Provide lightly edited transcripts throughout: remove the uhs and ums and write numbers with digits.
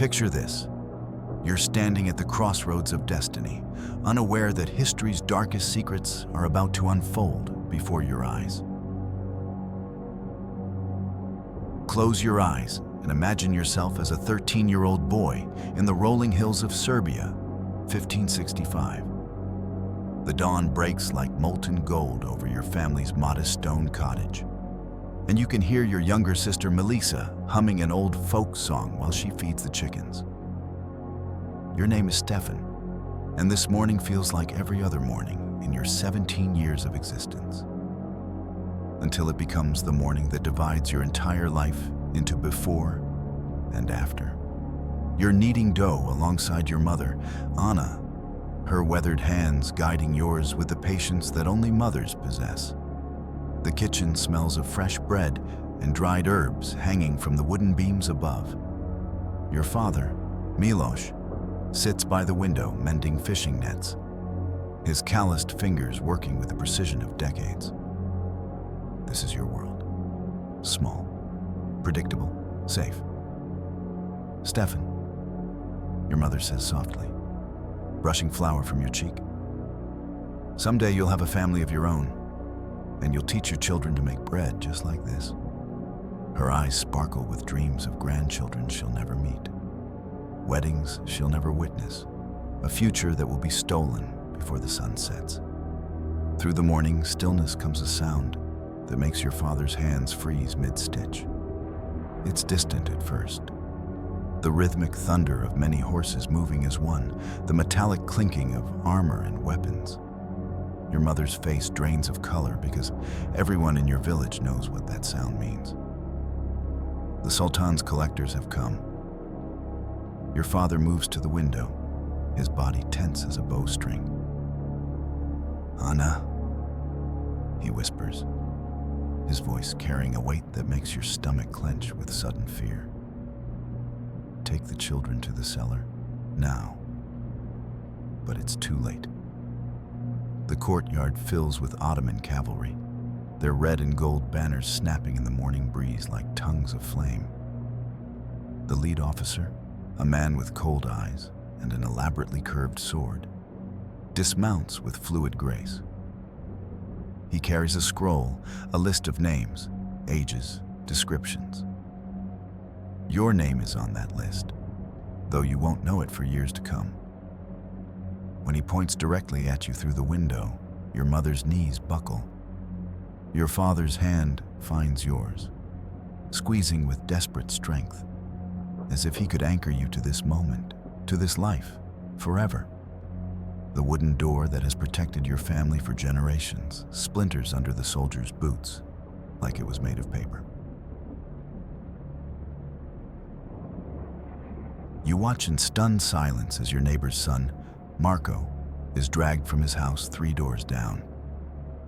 Picture this. You're standing at the crossroads of destiny, unaware that history's darkest secrets are about to unfold before your eyes. Close your eyes and imagine yourself as a 13-year-old boy in the rolling hills of Serbia, 1565. The dawn breaks like molten gold over your family's modest stone cottage, and you can hear your younger sister Melissa humming an old folk song while she feeds the chickens. Your name is Stefan, and this morning feels like every other morning in your 17 years of existence, until it becomes the morning that divides your entire life into before and after. You're kneading dough alongside your mother, Anna, her weathered hands guiding yours with the patience that only mothers possess. The kitchen smells of fresh bread and dried herbs hanging from the wooden beams above. Your father, Milos, sits by the window mending fishing nets, his calloused fingers working with the precision of decades. This is your world. Small, predictable, safe. Stefan, your mother says softly, brushing flour from your cheek. Someday you'll have a family of your own, and you'll teach your children to make bread just like this. Her eyes sparkle with dreams of grandchildren she'll never meet, weddings she'll never witness, a future that will be stolen before the sun sets. Through the morning stillness comes a sound that makes your father's hands freeze mid-stitch. It's distant at first. The rhythmic thunder of many horses moving as one, the metallic clinking of armor and weapons. Your mother's face drains of color because everyone in your village knows what that sound means. The Sultan's collectors have come. Your father moves to the window, his body tense as a bowstring. "Anna," he whispers, his voice carrying a weight that makes your stomach clench with sudden fear. "Take the children to the cellar, now." But it's too late. The courtyard fills with Ottoman cavalry, their red and gold banners snapping in the morning breeze like tongues of flame. The lead officer, a man with cold eyes and an elaborately curved sword, dismounts with fluid grace. He carries a scroll, a list of names, ages, descriptions. Your name is on that list, though you won't know it for years to come. When he points directly at you through the window, your mother's knees buckle. Your father's hand finds yours, squeezing with desperate strength, as if he could anchor you to this moment, to this life, forever. The wooden door that has protected your family for generations splinters under the soldier's boots, like it was made of paper. You watch in stunned silence as your neighbor's son, Marco, is dragged from his house 3 doors down.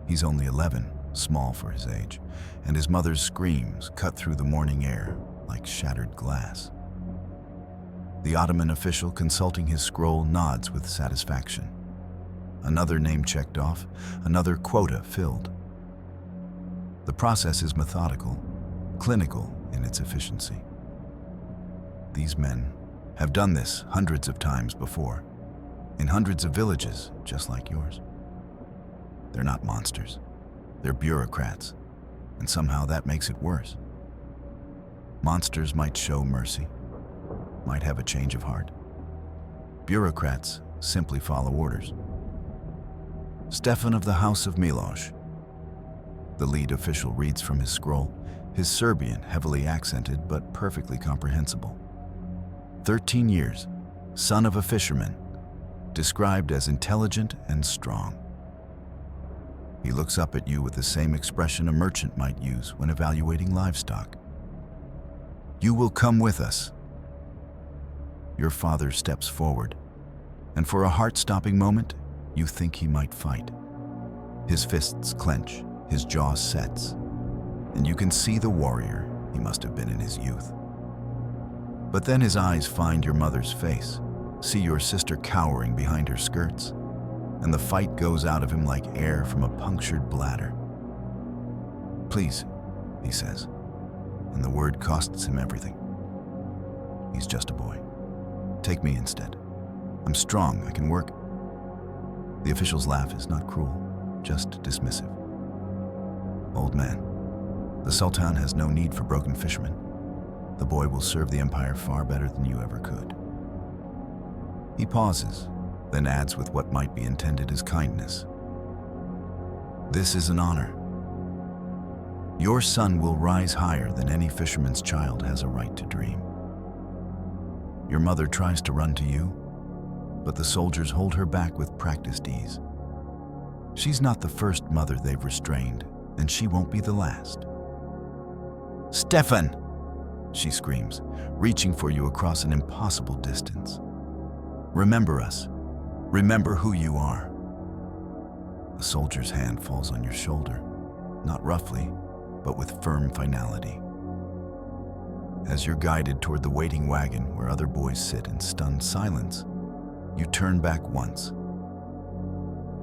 He's only 11, small for his age, and his mother's screams cut through the morning air like shattered glass. The Ottoman official consulting his scroll nods with satisfaction. Another name checked off, another quota filled. The process is methodical, clinical in its efficiency. These men have done this hundreds of times before, in hundreds of villages just like yours. They're not monsters, they're bureaucrats, and somehow that makes it worse. Monsters might show mercy, might have a change of heart. Bureaucrats simply follow orders. Stefan of the House of Milos. The lead official reads from his scroll, his Serbian heavily accented but perfectly comprehensible. 13 years, son of a fisherman, described as intelligent and strong. He looks up at you with the same expression a merchant might use when evaluating livestock. "You will come with us." Your father steps forward, and for a heart-stopping moment, you think he might fight. His fists clench, his jaw sets, and you can see the warrior he must have been in his youth. But then his eyes find your mother's face, see your sister cowering behind her skirts, and the fight goes out of him like air from a punctured bladder. "Please," he says, and the word costs him everything. He's just a boy. Take me instead. I'm strong, I can work. The official's laugh is not cruel, just dismissive. Old man, the Sultan has no need for broken fishermen. The boy will serve the empire far better than you ever could. He pauses, then adds with what might be intended as kindness. This is an honor. Your son will rise higher than any fisherman's child has a right to dream. Your mother tries to run to you, but the soldiers hold her back with practiced ease. She's not the first mother they've restrained, and she won't be the last. "Stefan!" she screams, reaching for you across an impossible distance. "Remember us. Remember who you are." A soldier's hand falls on your shoulder, not roughly, but with firm finality. As you're guided toward the waiting wagon where other boys sit in stunned silence, you turn back once.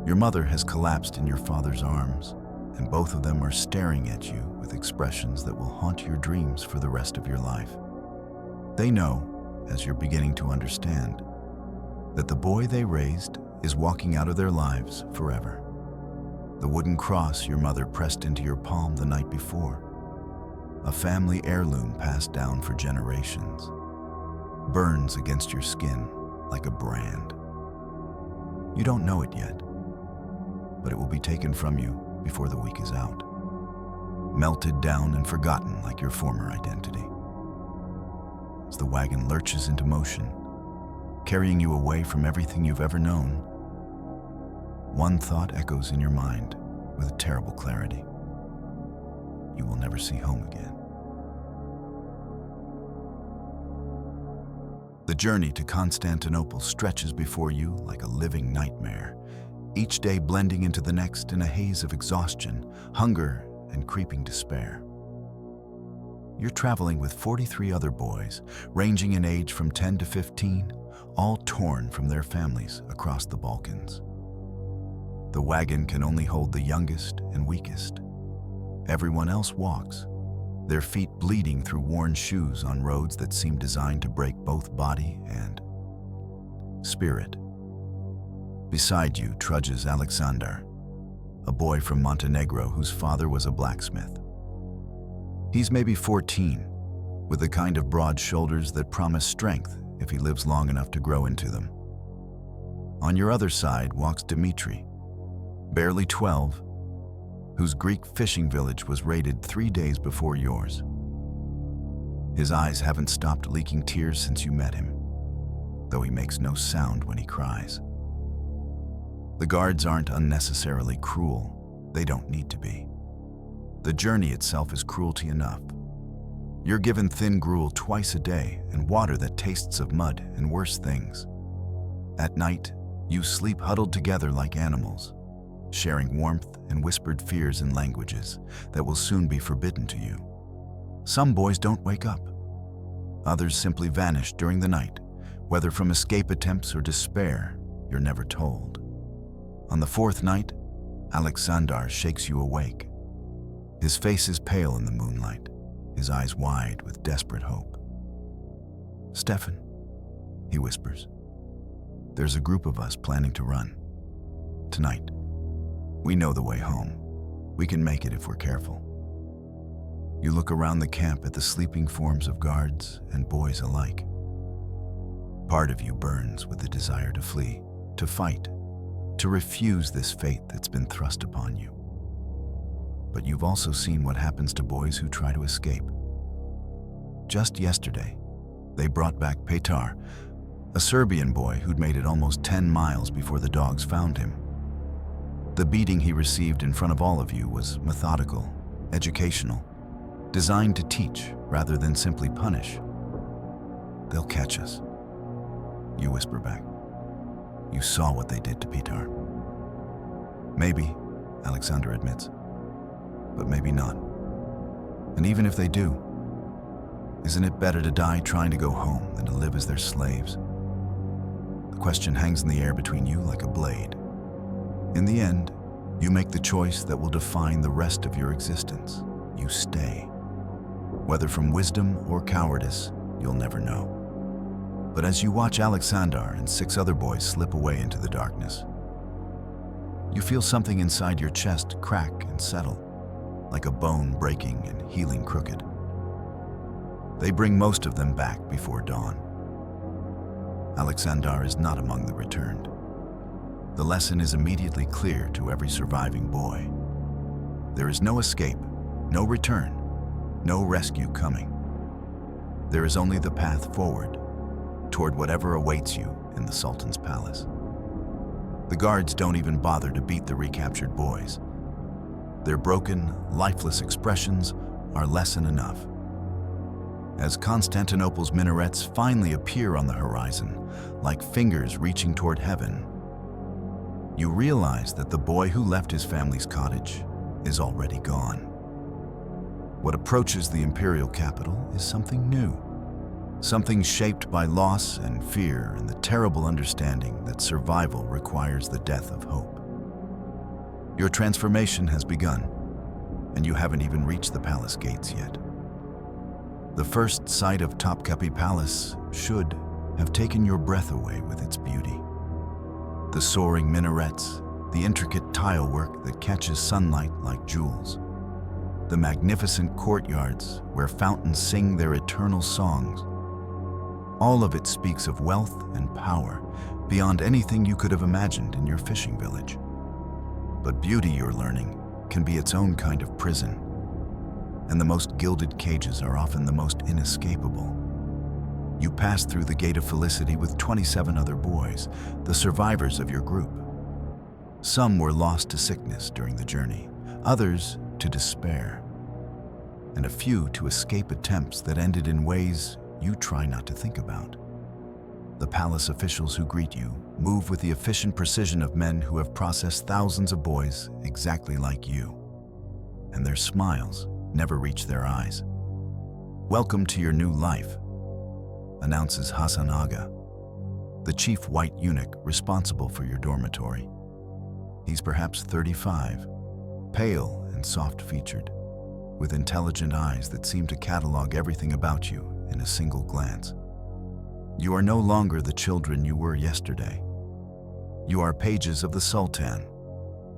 Your mother has collapsed in your father's arms, and both of them are staring at you with expressions that will haunt your dreams for the rest of your life. They know, as you're beginning to understand, that the boy they raised is walking out of their lives forever. The wooden cross your mother pressed into your palm the night before, a family heirloom passed down for generations, burns against your skin like a brand. You don't know it yet, but it will be taken from you before the week is out, melted down and forgotten like your former identity. As the wagon lurches into motion, carrying you away from everything you've ever known, one thought echoes in your mind with terrible clarity. You will never see home again. The journey to Constantinople stretches before you like a living nightmare, each day blending into the next in a haze of exhaustion, hunger, and creeping despair. You're traveling with 43 other boys, ranging in age from 10 to 15, all torn from their families across the Balkans. The wagon can only hold the youngest and weakest. Everyone else walks, their feet bleeding through worn shoes on roads that seem designed to break both body and spirit. Beside you trudges Alexander, a boy from Montenegro whose father was a blacksmith. He's maybe 14, with the kind of broad shoulders that promise strength if he lives long enough to grow into them. On your other side walks Dmitri, barely 12, whose Greek fishing village was raided 3 days before yours. His eyes haven't stopped leaking tears since you met him, though he makes no sound when he cries. The guards aren't unnecessarily cruel. They don't need to be. The journey itself is cruelty enough. You're given thin gruel twice a day and water that tastes of mud and worse things. At night, you sleep huddled together like animals, sharing warmth and whispered fears in languages that will soon be forbidden to you. Some boys don't wake up. Others simply vanish during the night, whether from escape attempts or despair, you're never told. On the fourth night, Alexander shakes you awake. His face is pale in the moonlight, his eyes wide with desperate hope. "Stefan," he whispers, "there's a group of us planning to run. Tonight. We know the way home. We can make it if we're careful." You look around the camp at the sleeping forms of guards and boys alike. Part of you burns with the desire to flee, to fight, to refuse this fate that's been thrust upon you. But you've also seen what happens to boys who try to escape. Just yesterday, they brought back Petar, a Serbian boy who'd made it almost 10 miles before the dogs found him. The beating he received in front of all of you was methodical, educational, designed to teach rather than simply punish. "They'll catch us," you whisper back. "You saw what they did to Petar." "Maybe," Alexander admits, "but maybe not. And even if they do, isn't it better to die trying to go home than to live as their slaves?" The question hangs in the air between you like a blade. In the end, you make the choice that will define the rest of your existence. You stay. Whether from wisdom or cowardice, you'll never know. But as you watch Alexander and 6 other boys slip away into the darkness, you feel something inside your chest crack and settle, like a bone breaking and healing crooked. They bring most of them back before dawn. Alexander is not among the returned. The lesson is immediately clear to every surviving boy. There is no escape, no return, no rescue coming. There is only the path forward, toward whatever awaits you in the Sultan's palace. The guards don't even bother to beat the recaptured boys. Their broken, lifeless expressions are lesson enough. As Constantinople's minarets finally appear on the horizon, like fingers reaching toward heaven, you realize that the boy who left his family's cottage is already gone. What approaches the imperial capital is something new, something shaped by loss and fear and the terrible understanding that survival requires the death of hope. Your transformation has begun, and you haven't even reached the palace gates yet. The first sight of Topkapi Palace should have taken your breath away with its beauty. The soaring minarets, the intricate tile work that catches sunlight like jewels, the magnificent courtyards where fountains sing their eternal songs. All of it speaks of wealth and power beyond anything you could have imagined in your fishing village. But beauty, you're learning, can be its own kind of prison, and the most gilded cages are often the most inescapable. You pass through the Gate of Felicity with 27 other boys, the survivors of your group. Some were lost to sickness during the journey, others to despair, and a few to escape attempts that ended in ways you try not to think about. The palace officials who greet you move with the efficient precision of men who have processed thousands of boys exactly like you, and their smiles never reach their eyes. "Welcome to your new life," announces Hasan Aga, the chief white eunuch responsible for your dormitory. He's perhaps 35, pale and soft-featured, with intelligent eyes that seem to catalog everything about you in a single glance. You are no longer the children you were yesterday. You are pages of the Sultan,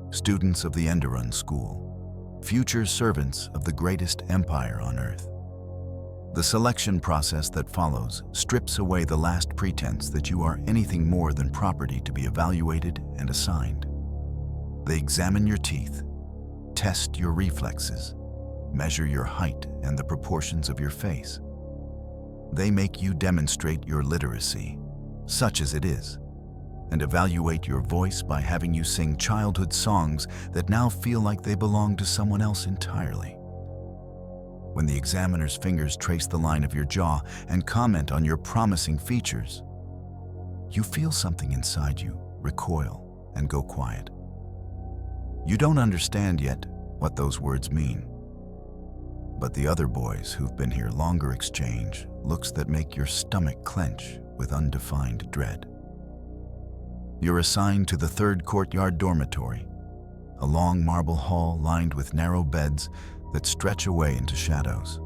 students of the Enderun school, future servants of the greatest empire on earth. The selection process that follows strips away the last pretense that you are anything more than property to be evaluated and assigned. They examine your teeth, test your reflexes, measure your height and the proportions of your face. They make you demonstrate your literacy, such as it is, and evaluate your voice by having you sing childhood songs that now feel like they belong to someone else entirely. When the examiner's fingers trace the line of your jaw and comment on your promising features, you feel something inside you recoil and go quiet. You don't understand yet what those words mean, but the other boys who've been here longer exchange looks that make your stomach clench with undefined dread. You're assigned to the 3rd courtyard dormitory, a long marble hall lined with narrow beds that stretch away into shadows.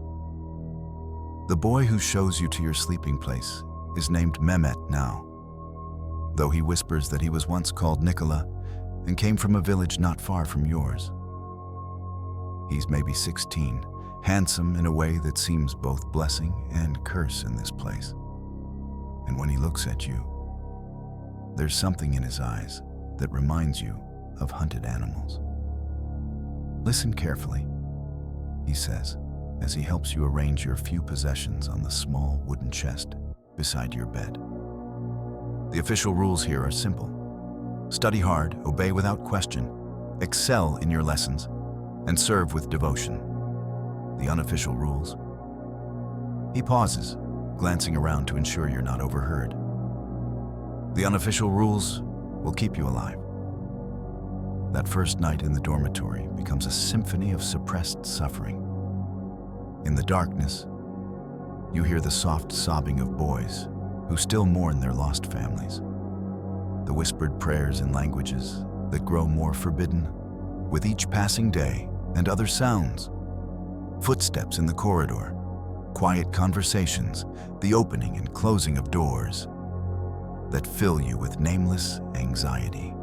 The boy who shows you to your sleeping place is named Mehmet now, though he whispers that he was once called Nikola and came from a village not far from yours. He's maybe 16, handsome in a way that seems both blessing and curse in this place. And when he looks at you, there's something in his eyes that reminds you of hunted animals. "Listen carefully," he says, as he helps you arrange your few possessions on the small wooden chest beside your bed. The official rules here are simple. Study hard, obey without question, excel in your lessons, and serve with devotion. The unofficial rules. He pauses, glancing around to ensure you're not overheard. The unofficial rules will keep you alive. That first night in the dormitory becomes a symphony of suppressed suffering. In the darkness, you hear the soft sobbing of boys who still mourn their lost families. The whispered prayers in languages that grow more forbidden with each passing day, and other sounds. Footsteps in the corridor, quiet conversations, the opening and closing of doors that fill you with nameless anxiety.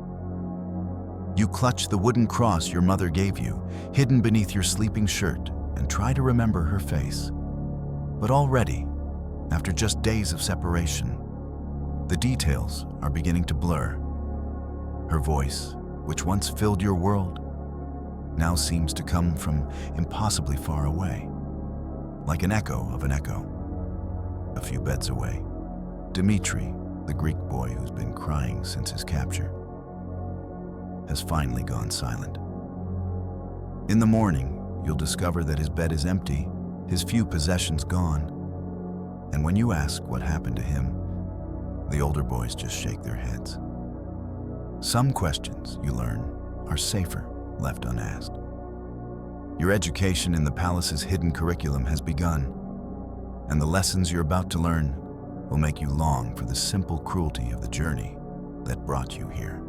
You clutch the wooden cross your mother gave you, hidden beneath your sleeping shirt, and try to remember her face. But already, after just days of separation, the details are beginning to blur. Her voice, which once filled your world, now seems to come from impossibly far away, like an echo of an echo. A few beds away, Dmitri, the Greek boy who's been crying since his capture, has finally gone silent. In the morning, you'll discover that his bed is empty, his few possessions gone, and when you ask what happened to him, the older boys just shake their heads. Some questions, you learn, are safer left unasked. Your education in the palace's hidden curriculum has begun, and the lessons you're about to learn will make you long for the simple cruelty of the journey that brought you here.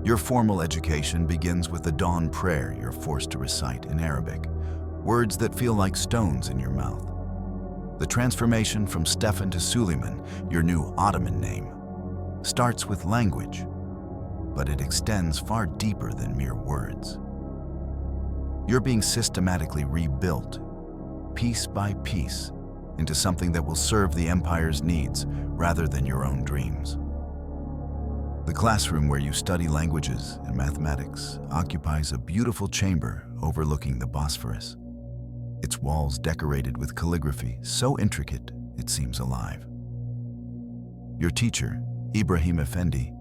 Your formal education begins with the dawn prayer you're forced to recite in Arabic, words that feel like stones in your mouth. The transformation from Stefan to Suleiman, your new Ottoman name, starts with language, but it extends far deeper than mere words. You're being systematically rebuilt, piece by piece, into something that will serve the empire's needs rather than your own dreams. The classroom where you study languages and mathematics occupies a beautiful chamber overlooking the Bosphorus, its walls decorated with calligraphy so intricate it seems alive. Your teacher, Ibrahim Effendi,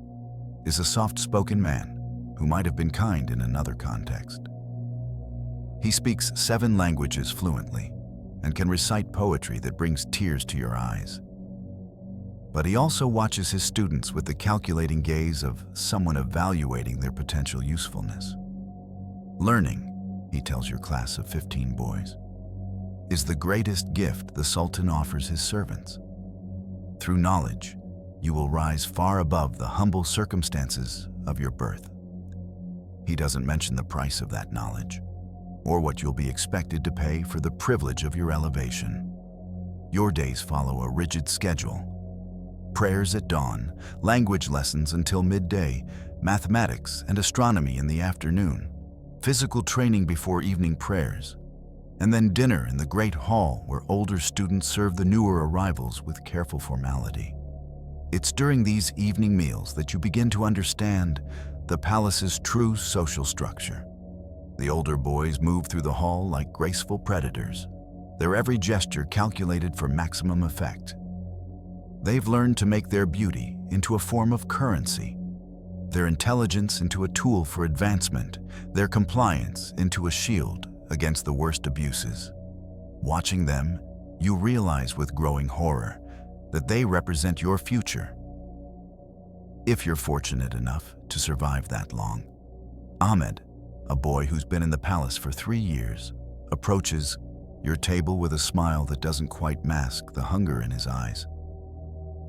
is a soft-spoken man who might have been kind in another context. He speaks 7 languages fluently and can recite poetry that brings tears to your eyes. But he also watches his students with the calculating gaze of someone evaluating their potential usefulness. Learning, he tells your class of 15 boys, is the greatest gift the Sultan offers his servants. Through knowledge, you will rise far above the humble circumstances of your birth. He doesn't mention the price of that knowledge, or what you'll be expected to pay for the privilege of your elevation. Your days follow a rigid schedule. Prayers at dawn, language lessons until midday, mathematics and astronomy in the afternoon, physical training before evening prayers, and then dinner in the great hall where older students serve the newer arrivals with careful formality. It's during these evening meals that you begin to understand the palace's true social structure. The older boys move through the hall like graceful predators, their every gesture calculated for maximum effect. They've learned to make their beauty into a form of currency, their intelligence into a tool for advancement, their compliance into a shield against the worst abuses. Watching them, you realize with growing horror that they represent your future, if you're fortunate enough to survive that long. Ahmed, a boy who's been in the palace for 3 years, approaches your table with a smile that doesn't quite mask the hunger in his eyes.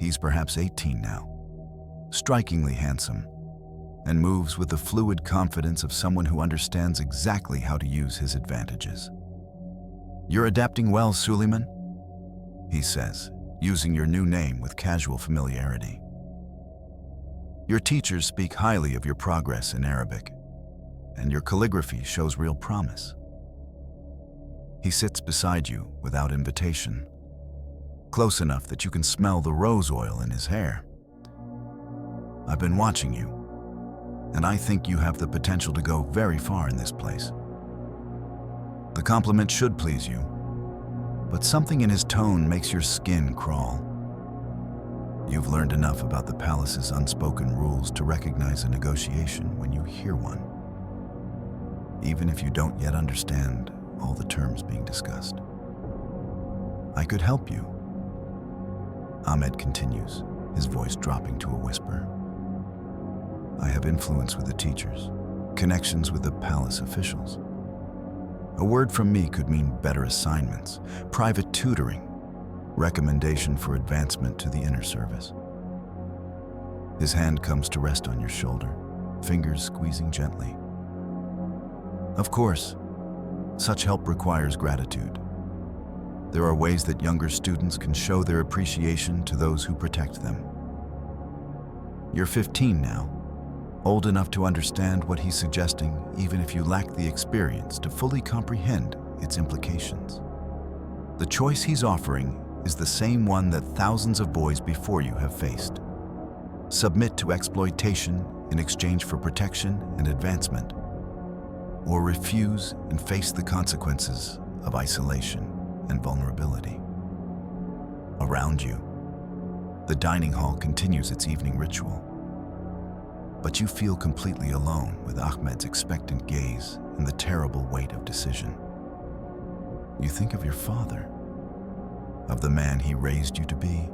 He's perhaps 18 now, strikingly handsome, and moves with the fluid confidence of someone who understands exactly how to use his advantages. "You're adapting well, Suleiman," he says, using your new name with casual familiarity. Your teachers speak highly of your progress in Arabic, and your calligraphy shows real promise. He sits beside you without invitation, close enough that you can smell the rose oil in his hair. "I've been watching you, and I think you have the potential to go very far in this place." The compliment should please you, but something in his tone makes your skin crawl. You've learned enough about the palace's unspoken rules to recognize a negotiation when you hear one, even if you don't yet understand all the terms being discussed. "I could help you," Ahmed continues, his voice dropping to a whisper. "I have influence with the teachers, connections with the palace officials. A word from me could mean better assignments, private tutoring, recommendation for advancement to the inner service." His hand comes to rest on your shoulder, fingers squeezing gently. "Of course, Such help requires gratitude. There are ways that younger students can show their appreciation to those who protect them. You're 15 now, old enough to understand what he's suggesting, even if you lack the experience to fully comprehend its implications. The choice he's offering is the same one that thousands of boys before you have faced. Submit to exploitation in exchange for protection and advancement, or refuse and face the consequences of isolation and vulnerability. Around you, the dining hall continues its evening ritual. But you feel completely alone with Ahmed's expectant gaze and the terrible weight of decision. You think of your father, of the man he raised you to be,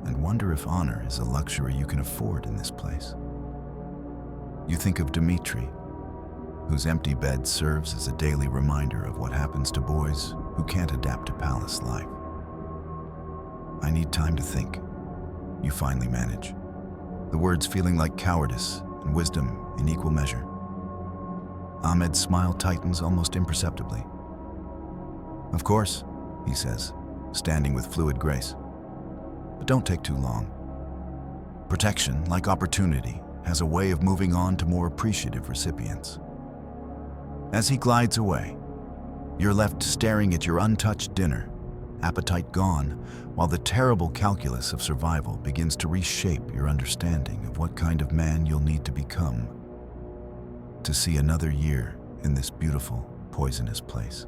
and wonder if honor is a luxury you can afford in this place. You think of Dmitri, whose empty bed serves as a daily reminder of what happens to boys who can't adapt to palace life. I need time to think, you finally manage, the words feeling like cowardice and wisdom in equal measure. Ahmed's smile tightens almost imperceptibly. Of course, he says, standing with fluid grace. But don't take too long. Protection, like opportunity, has a way of moving on to more appreciative recipients. As he glides away, you're left staring at your untouched dinner, appetite gone, while the terrible calculus of survival begins to reshape your understanding of what kind of man you'll need to become to see another year in this beautiful, poisonous place.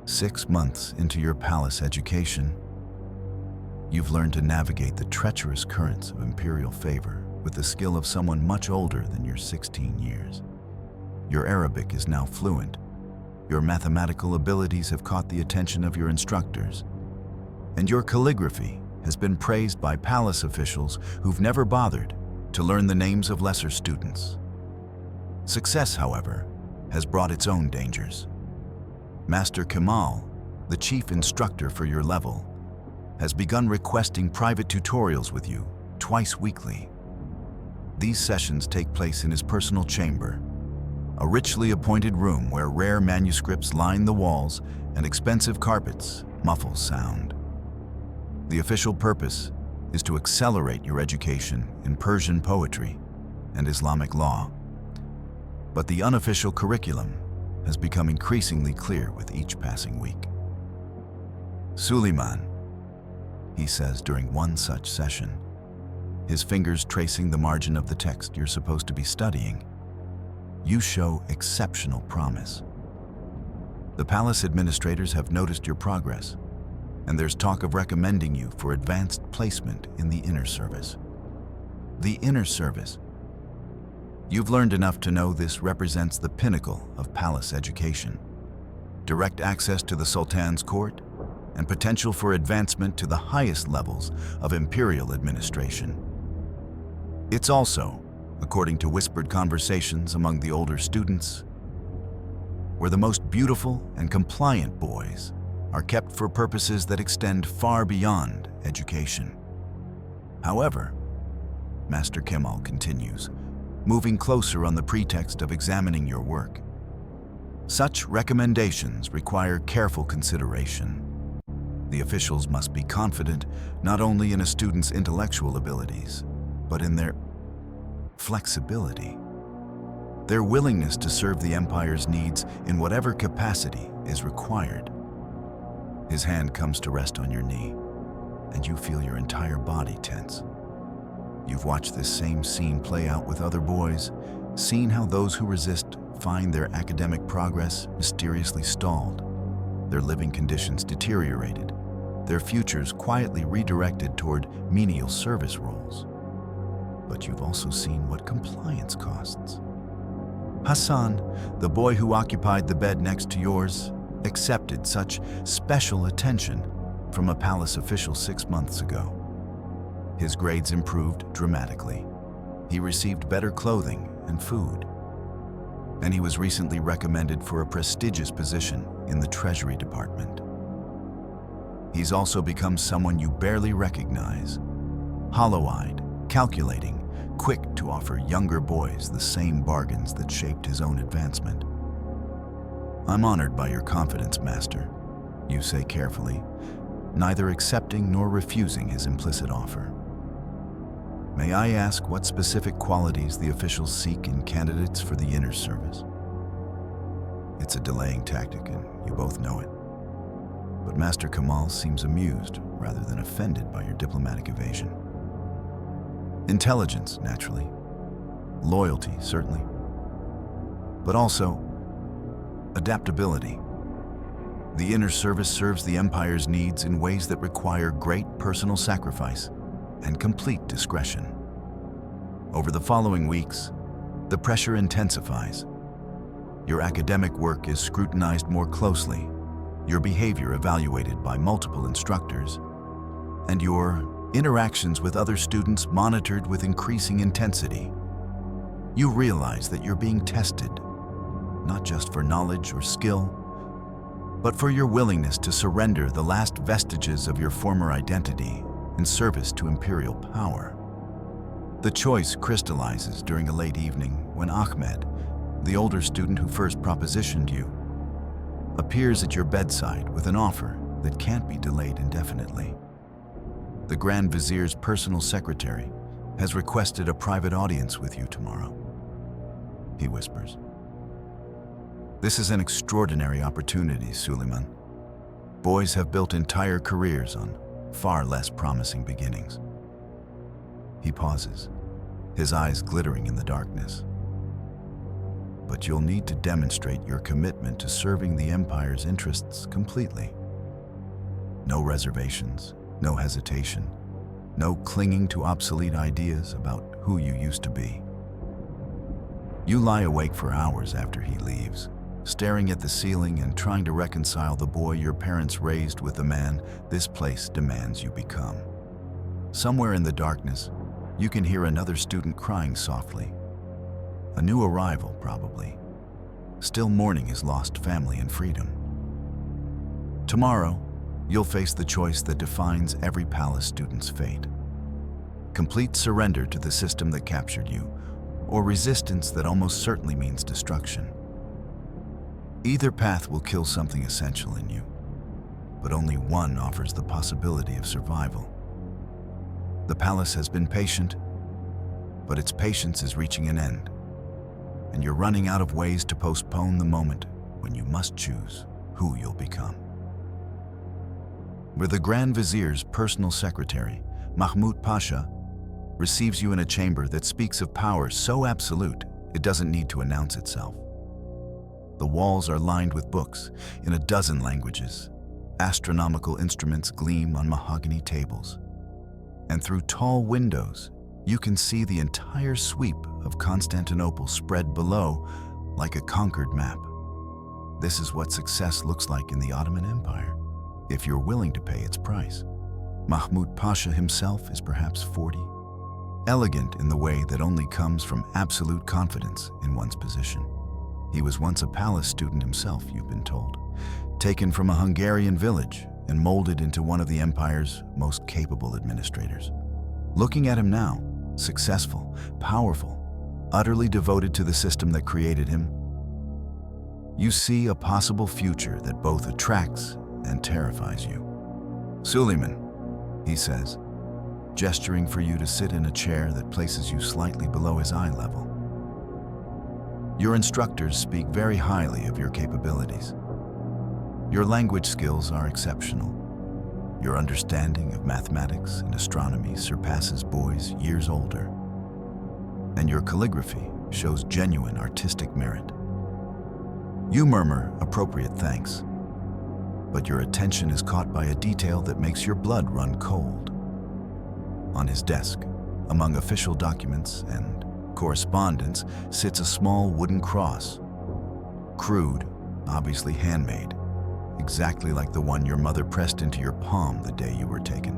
6 months into your palace education, you've learned to navigate the treacherous currents of imperial favor with the skill of someone much older than your 16 years. Your Arabic is now fluent. Your mathematical abilities have caught the attention of your instructors. And your calligraphy has been praised by palace officials who've never bothered to learn the names of lesser students. Success, however, has brought its own dangers. Master Kemal, the chief instructor for your level, has begun requesting private tutorials with you twice weekly. These sessions take place in his personal chamber, a richly appointed room where rare manuscripts line the walls and expensive carpets muffle sound. The official purpose is to accelerate your education in Persian poetry and Islamic law. But the unofficial curriculum has become increasingly clear with each passing week. Suleiman, he says during one such session, his fingers tracing the margin of the text you're supposed to be studying, you show exceptional promise. The palace administrators have noticed your progress, and there's talk of recommending you for advanced placement in the inner service. The inner service. You've learned enough to know this represents the pinnacle of palace education. Direct access to the Sultan's court, and potential for advancement to the highest levels of imperial administration. It's also, according to whispered conversations among the older students, where the most beautiful and compliant boys are kept for purposes that extend far beyond education. However, Master Kemal continues, moving closer on the pretext of examining your work. Such recommendations require careful consideration. The officials must be confident not only in a student's intellectual abilities, but in their flexibility, their willingness to serve the empire's needs in whatever capacity is required. His hand comes to rest on your knee, and you feel your entire body tense. You've watched this same scene play out with other boys, seen how those who resist find their academic progress mysteriously stalled, their living conditions deteriorated, their futures quietly redirected toward menial service roles. But you've also seen what compliance costs. Hassan, the boy who occupied the bed next to yours, accepted such special attention from a palace official 6 months ago. His grades improved dramatically. He received better clothing and food. And he was recently recommended for a prestigious position in the Treasury Department. He's also become someone you barely recognize, hollow-eyed, calculating, quick to offer younger boys the same bargains that shaped his own advancement. "I'm honored by your confidence, Master," you say carefully, neither accepting nor refusing his implicit offer. "May I ask what specific qualities the officials seek in candidates for the inner service?" It's a delaying tactic, and you both know it. But Master Kamal seems amused rather than offended by your diplomatic evasion. Intelligence, naturally. Loyalty, certainly. But also, adaptability. The inner service serves the Empire's needs in ways that require great personal sacrifice and complete discretion. Over the following weeks, the pressure intensifies. Your academic work is scrutinized more closely, your behavior evaluated by multiple instructors, and your interactions with other students monitored with increasing intensity. You realize that you're being tested, not just for knowledge or skill, but for your willingness to surrender the last vestiges of your former identity in service to imperial power. The choice crystallizes during a late evening when Ahmed, the older student who first propositioned you, appears at your bedside with an offer that can't be delayed indefinitely. The Grand Vizier's personal secretary has requested a private audience with you tomorrow, he whispers. "This is an extraordinary opportunity, Suleiman. Boys have built entire careers on far less promising beginnings." He pauses, his eyes glittering in the darkness. "But you'll need to demonstrate your commitment to serving the Empire's interests completely. No reservations, no hesitation, no clinging to obsolete ideas about who you used to be." You lie awake for hours after he leaves, staring at the ceiling and trying to reconcile the boy your parents raised with the man this place demands you become. Somewhere in the darkness, you can hear another student crying softly. A new arrival, probably, still mourning his lost family and freedom. Tomorrow, you'll face the choice that defines every palace student's fate. Complete surrender to the system that captured you, or resistance that almost certainly means destruction. Either path will kill something essential in you, but only one offers the possibility of survival. The palace has been patient, but its patience is reaching an end, and you're running out of ways to postpone the moment when you must choose who you'll become. Where the Grand Vizier's personal secretary, Mahmud Pasha, receives you in a chamber that speaks of power so absolute it doesn't need to announce itself. The walls are lined with books in a dozen languages. Astronomical instruments gleam on mahogany tables. And through tall windows, you can see the entire sweep of Constantinople spread below like a conquered map. This is what success looks like in the Ottoman Empire, if you're willing to pay its price. Mahmud Pasha himself is perhaps 40, elegant in the way that only comes from absolute confidence in one's position. He was once a palace student himself, you've been told, taken from a Hungarian village and molded into one of the empire's most capable administrators. Looking at him now, successful, powerful, utterly devoted to the system that created him, you see a possible future that both attracts and terrifies you. "Suleiman," he says, gesturing for you to sit in a chair that places you slightly below his eye level. "Your instructors speak very highly of your capabilities. Your language skills are exceptional. Your understanding of mathematics and astronomy surpasses boys years older. And your calligraphy shows genuine artistic merit. You murmur appropriate thanks, but your attention is caught by a detail that makes your blood run cold. On his desk, among official documents and correspondence, sits a small wooden cross. Crude, obviously handmade, exactly like the one your mother pressed into your palm the day you were taken.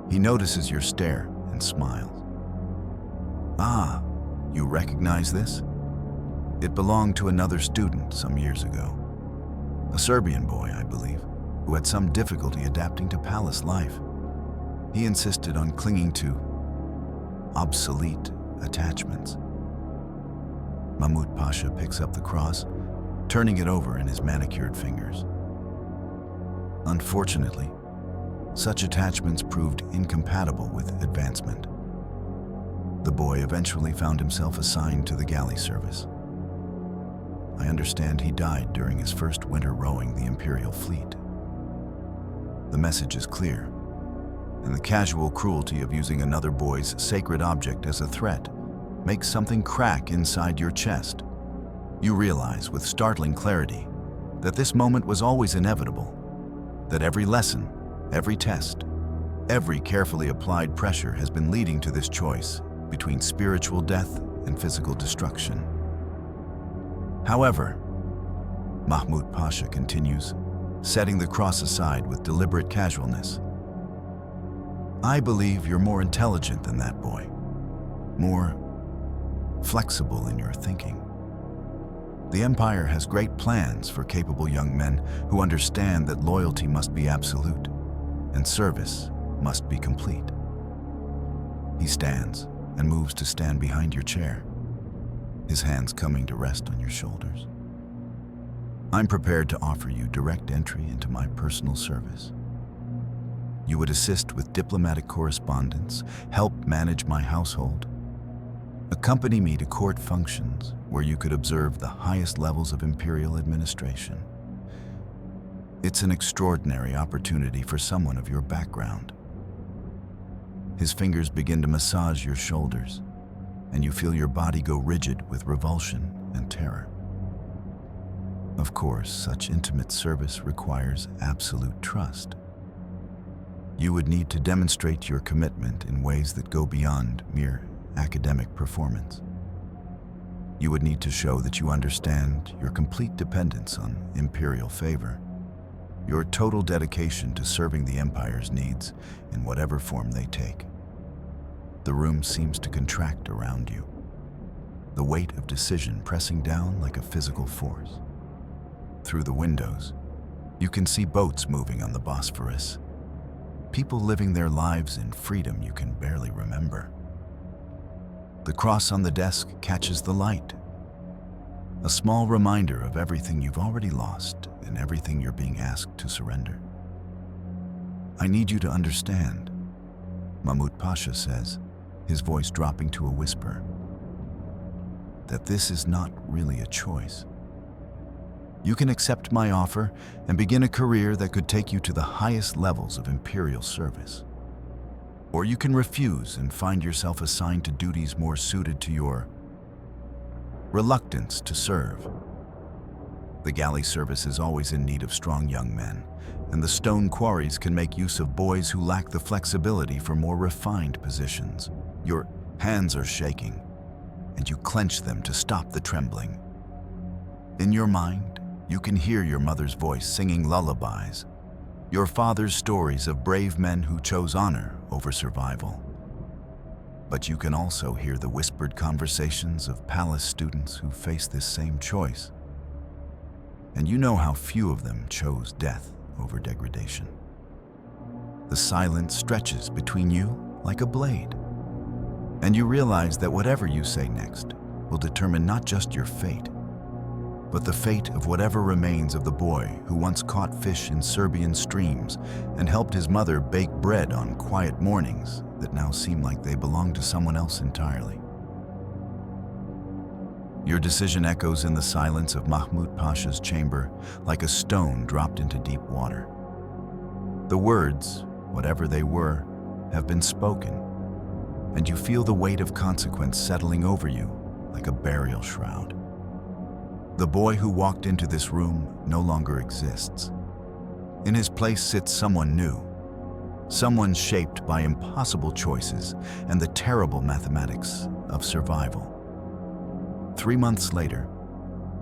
He notices your stare and smiles. "Ah, you recognize this? It belonged to another student some years ago. A Serbian boy, I believe, who had some difficulty adapting to palace life. He insisted on clinging to obsolete attachments. Mahmud Pasha picks up the cross, turning it over in his manicured fingers. Unfortunately, such attachments proved incompatible with advancement. The boy eventually found himself assigned to the galley service. I understand he died during his first winter rowing the Imperial fleet. The message is clear, and the casual cruelty of using another boy's sacred object as a threat makes something crack inside your chest. You realize with startling clarity that this moment was always inevitable, that every lesson, every test, every carefully applied pressure has been leading to this choice between spiritual death and physical destruction. However, Mahmud Pasha continues, setting the cross aside with deliberate casualness. I believe you're more intelligent than that boy, more flexible in your thinking. The Empire has great plans for capable young men who understand that loyalty must be absolute and service must be complete. He stands and moves to stand behind your chair, his hands coming to rest on your shoulders. I'm prepared to offer you direct entry into my personal service. You would assist with diplomatic correspondence, help manage my household, accompany me to court functions where you could observe the highest levels of imperial administration. It's an extraordinary opportunity for someone of your background. His fingers begin to massage your shoulders, and you feel your body go rigid with revulsion and terror. Of course, such intimate service requires absolute trust. You would need to demonstrate your commitment in ways that go beyond mere academic performance. You would need to show that you understand your complete dependence on imperial favor, your total dedication to serving the Empire's needs in whatever form they take. The room seems to contract around you, the weight of decision pressing down like a physical force. Through the windows, you can see boats moving on the Bosphorus, people living their lives in freedom you can barely remember. The cross on the desk catches the light, a small reminder of everything you've already lost and everything you're being asked to surrender. I need you to understand, Mahmud Pasha says, his voice dropping to a whisper, that this is not really a choice. You can accept my offer and begin a career that could take you to the highest levels of imperial service. Or you can refuse and find yourself assigned to duties more suited to your reluctance to serve. The galley service is always in need of strong young men, and the stone quarries can make use of boys who lack the flexibility for more refined positions. Your hands are shaking, and you clench them to stop the trembling. In your mind, you can hear your mother's voice singing lullabies, your father's stories of brave men who chose honor over survival. But you can also hear the whispered conversations of palace students who face this same choice. And you know how few of them chose death over degradation. The silence stretches between you like a blade, and you realize that whatever you say next will determine not just your fate, but the fate of whatever remains of the boy who once caught fish in Serbian streams and helped his mother bake bread on quiet mornings that now seem like they belong to someone else entirely. Your decision echoes in the silence of Mahmud Pasha's chamber like a stone dropped into deep water. The words, whatever they were, have been spoken, and you feel the weight of consequence settling over you like a burial shroud. The boy who walked into this room no longer exists. In his place sits someone new, someone shaped by impossible choices and the terrible mathematics of survival. 3 months later,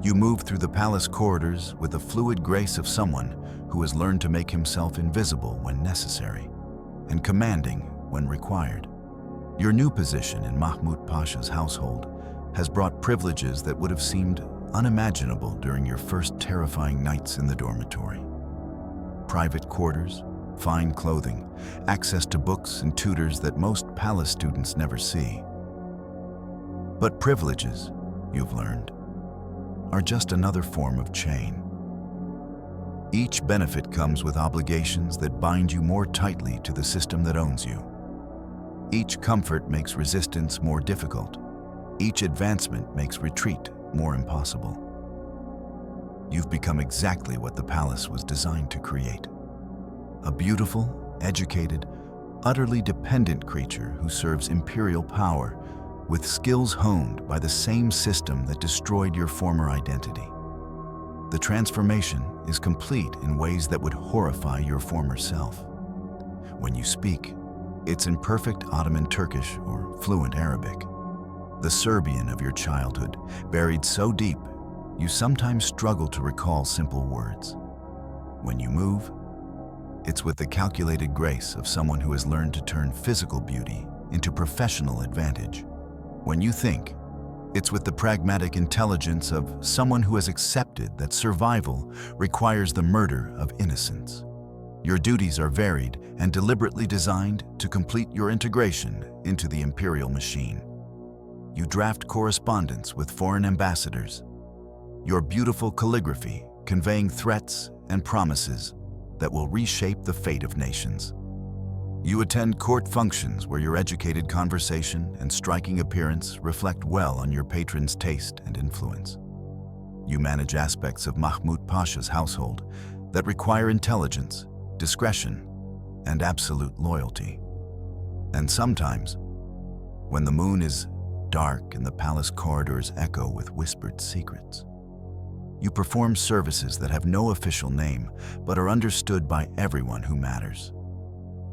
you move through the palace corridors with the fluid grace of someone who has learned to make himself invisible when necessary and commanding when required. Your new position in Mahmud Pasha's household has brought privileges that would have seemed unimaginable during your first terrifying nights in the dormitory. Private quarters, fine clothing, access to books and tutors that most palace students never see. But privileges, you've learned, are just another form of chain. Each benefit comes with obligations that bind you more tightly to the system that owns you. Each comfort makes resistance more difficult. Each advancement makes retreat more impossible. You've become exactly what the palace was designed to create. A beautiful, educated, utterly dependent creature who serves imperial power with skills honed by the same system that destroyed your former identity. The transformation is complete in ways that would horrify your former self. When you speak, it's in perfect Ottoman Turkish or fluent Arabic, the Serbian of your childhood, buried so deep you sometimes struggle to recall simple words. When you move, it's with the calculated grace of someone who has learned to turn physical beauty into professional advantage. When you think, it's with the pragmatic intelligence of someone who has accepted that survival requires the murder of innocence. Your duties are varied and deliberately designed to complete your integration into the imperial machine. You draft correspondence with foreign ambassadors, your beautiful calligraphy conveying threats and promises that will reshape the fate of nations. You attend court functions where your educated conversation and striking appearance reflect well on your patron's taste and influence. You manage aspects of Mahmud Pasha's household that require intelligence, discretion, and absolute loyalty. And sometimes, when the moon is dark and the palace corridors echo with whispered secrets, you perform services that have no official name but are understood by everyone who matters.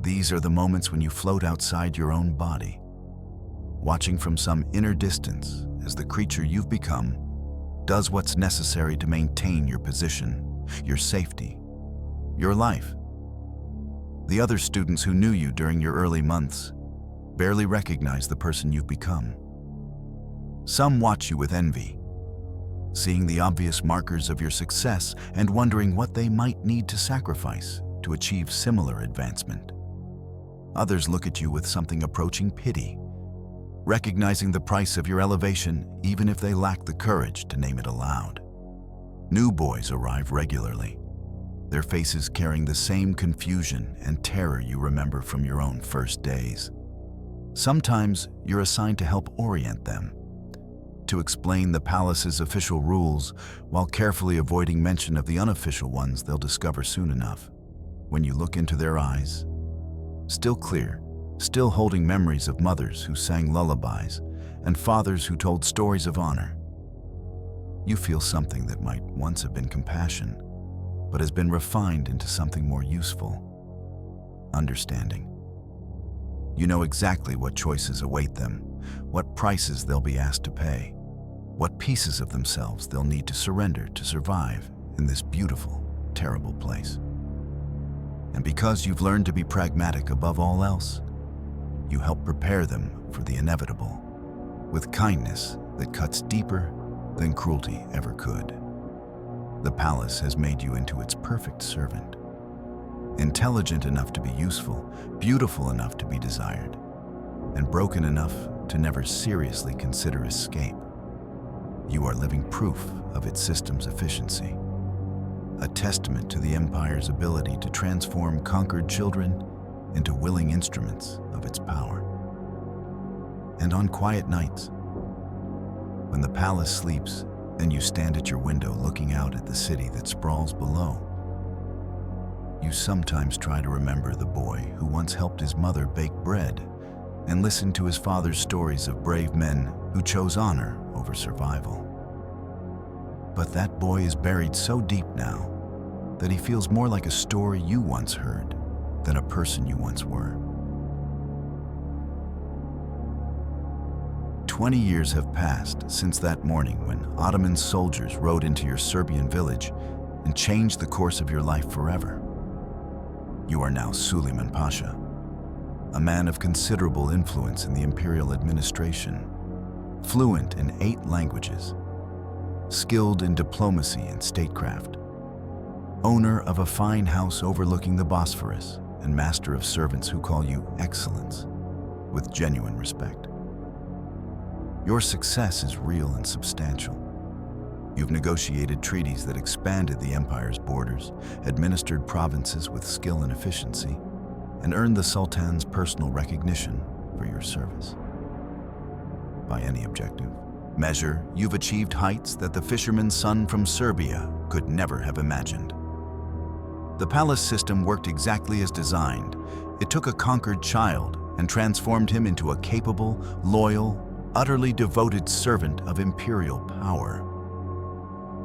These are the moments when you float outside your own body, watching from some inner distance as the creature you've become does what's necessary to maintain your position, your safety, your life. The other students who knew you during your early months barely recognize the person you've become. Some watch you with envy, seeing the obvious markers of your success and wondering what they might need to sacrifice to achieve similar advancement. Others look at you with something approaching pity, recognizing the price of your elevation even if they lack the courage to name it aloud. New boys arrive regularly, their faces carrying the same confusion and terror you remember from your own first days. Sometimes you're assigned to help orient them, to explain the palace's official rules while carefully avoiding mention of the unofficial ones they'll discover soon enough. When you look into their eyes, still clear, still holding memories of mothers who sang lullabies and fathers who told stories of honor, you feel something that might once have been compassion, but has been refined into something more useful: understanding. You know exactly what choices await them, what prices they'll be asked to pay, what pieces of themselves they'll need to surrender to survive in this beautiful, terrible place. And because you've learned to be pragmatic above all else, you help prepare them for the inevitable, with kindness that cuts deeper than cruelty ever could. The palace has made you into its perfect servant, intelligent enough to be useful, beautiful enough to be desired, and broken enough to never seriously consider escape. You are living proof of its system's efficiency, a testament to the empire's ability to transform conquered children into willing instruments of its power. And on quiet nights, when the palace sleeps and you stand at your window looking out at the city that sprawls below, you sometimes try to remember the boy who once helped his mother bake bread and listened to his father's stories of brave men who chose honor over survival. But that boy is buried so deep now that he feels more like a story you once heard than a person you once were. 20 years have passed since that morning when Ottoman soldiers rode into your Serbian village and changed the course of your life forever. You are now Sultan Pasha, a man of considerable influence in the imperial administration, fluent in 8 languages, skilled in diplomacy and statecraft, owner of a fine house overlooking the Bosphorus and master of servants who call you Excellence, with genuine respect. Your success is real and substantial. You've negotiated treaties that expanded the empire's borders, administered provinces with skill and efficiency, and earned the Sultan's personal recognition for your service. By any objective measure, you've achieved heights that the fisherman's son from Serbia could never have imagined. The palace system worked exactly as designed. It took a conquered child and transformed him into a capable, loyal, utterly devoted servant of imperial power.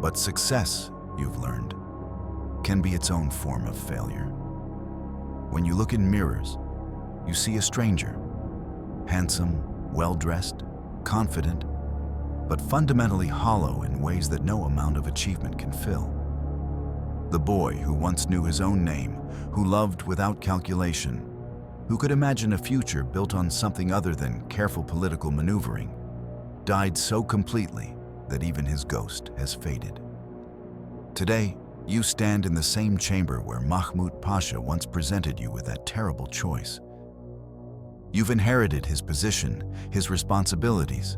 But success, you've learned, can be its own form of failure. When you look in mirrors, you see a stranger, handsome, well-dressed, confident, but fundamentally hollow in ways that no amount of achievement can fill. The boy who once knew his own name, who loved without calculation, who could imagine a future built on something other than careful political maneuvering, died so completely that even his ghost has faded. Today, you stand in the same chamber where Mahmud Pasha once presented you with that terrible choice. You've inherited his position, his responsibilities,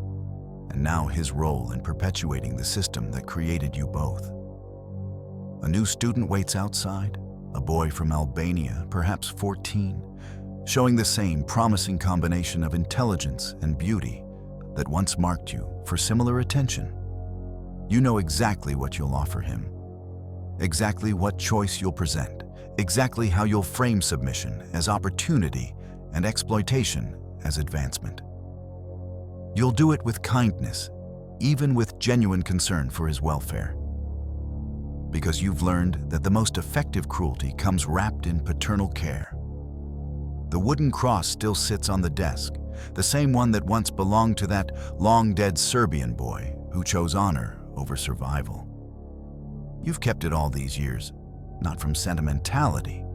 and now his role in perpetuating the system that created you both. A new student waits outside, a boy from Albania, perhaps 14, showing the same promising combination of intelligence and beauty that once marked you for similar attention. You know exactly what you'll offer him, exactly what choice you'll present, exactly how you'll frame submission as opportunity and exploitation as advancement. You'll do it with kindness, even with genuine concern for his welfare. Because you've learned that the most effective cruelty comes wrapped in paternal care. The wooden cross still sits on the desk, the same one that once belonged to that long-dead Serbian boy who chose honor over survival. You've kept it all these years, not from sentimentality,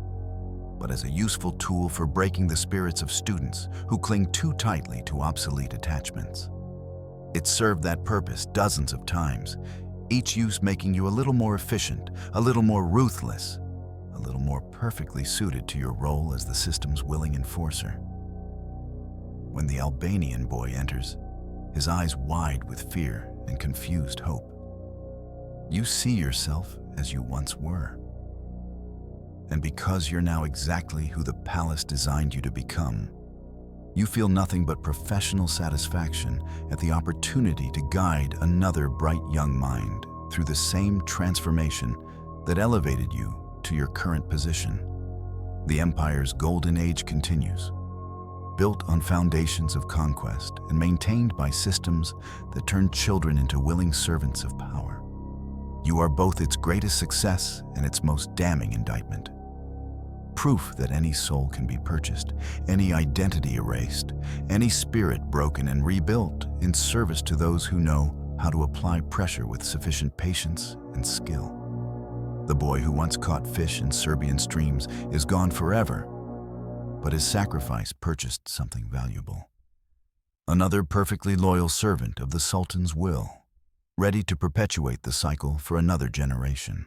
but as a useful tool for breaking the spirits of students who cling too tightly to obsolete attachments. It's served that purpose dozens of times, each use making you a little more efficient, a little more ruthless, a little more perfectly suited to your role as the system's willing enforcer. When the Albanian boy enters, his eyes wide with fear and confused hope, you see yourself as you once were. And because you're now exactly who the palace designed you to become, you feel nothing but professional satisfaction at the opportunity to guide another bright young mind through the same transformation that elevated you to your current position. The empire's golden age continues, built on foundations of conquest and maintained by systems that turn children into willing servants of power. You are both its greatest success and its most damning indictment. Proof that any soul can be purchased, any identity erased, any spirit broken and rebuilt in service to those who know how to apply pressure with sufficient patience and skill. The boy who once caught fish in Serbian streams is gone forever, but his sacrifice purchased something valuable. Another perfectly loyal servant of the Sultan's will, ready to perpetuate the cycle for another generation.